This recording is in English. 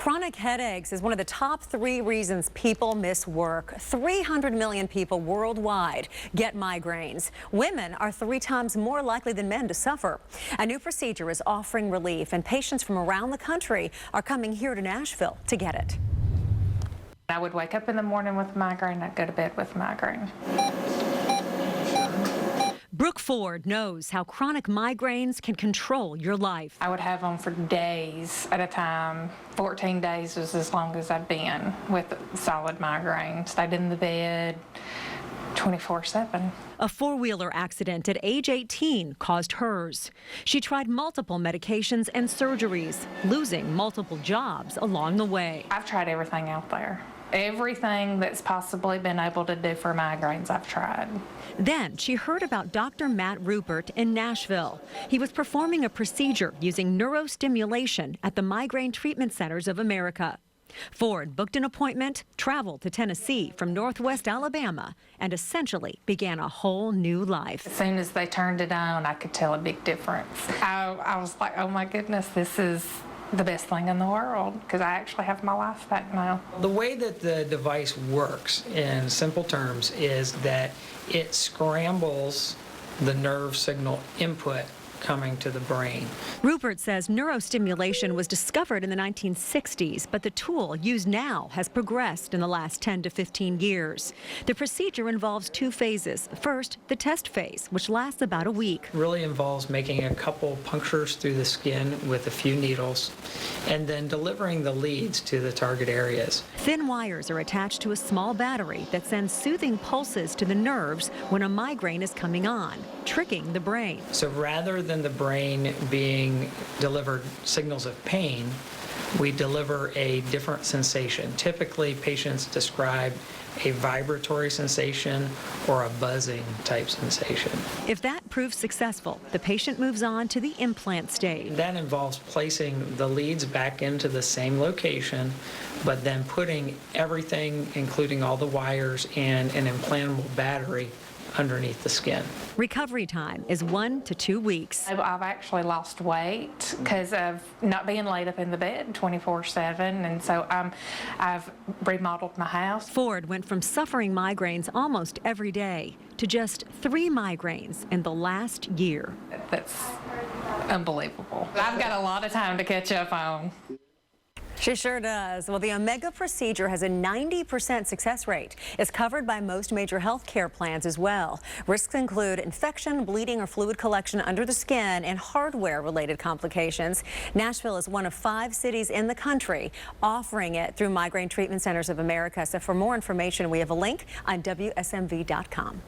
Chronic headaches is one of the top 3 reasons people miss work. 300 million people worldwide get migraines. Women are 3 times more likely than men to suffer. A new procedure is offering relief, and patients from around the country are coming here to Nashville to get it. I would wake up in the morning with a migraine, I'd go to bed with a migraine. Brooke Ford knows how chronic migraines can control your life. I would have them for days at a time. 14 days was as long as I'd been with solid migraine. Stayed in the bed 24/7. A 4-wheeler accident at age 18 caused hers. She tried multiple medications and surgeries, losing multiple jobs along the way. I've tried everything out there. Everything that's possibly been able to do for migraines, I've tried. Then she heard about Dr. Matt Rupert in Nashville. He was performing a procedure using neurostimulation at the Migraine Treatment Centers of America. Ford booked an appointment, traveled to Tennessee from Northwest Alabama, and essentially began a whole new life. As soon as they turned it on, I could tell a big difference. I was like, oh my goodness, this is the best thing in the world, because I actually have my life back now. The way that the device works, in simple terms, is that it scrambles the nerve signal input coming to the brain. Rupert says neurostimulation was discovered in the 1960s, but the tool used now has progressed in the last 10 to 15 years. The procedure involves 2 phases. First, the test phase, which lasts about a week. It really involves making a couple punctures through the skin with a few needles and then delivering the leads to the target areas. Thin wires are attached to a small battery that sends soothing pulses to the nerves when a migraine is coming on, tricking the brain. So rather than the brain being delivered signals of pain, we deliver a different sensation. Typically, patients describe a vibratory sensation or a buzzing type sensation. If that proves successful, the patient moves on to the implant stage. That involves placing the leads back into the same location, but then putting everything, including all the wires and an implantable battery, underneath the skin. Recovery time is 1 to 2 weeks. I've actually lost weight because of not being laid up in the bed 24/7, and so I've remodeled my house. Ford went from suffering migraines almost every day to just 3 migraines in the last year. That's unbelievable. I've got a lot of time to catch up on. She sure does. Well, the Omega procedure has a 90% success rate. It's covered by most major health care plans as well. Risks include infection, bleeding, or fluid collection under the skin, and hardware-related complications. Nashville is one of 5 cities in the country offering it through Migraine Treatment Centers of America. So for more information, we have a link on WSMV.com.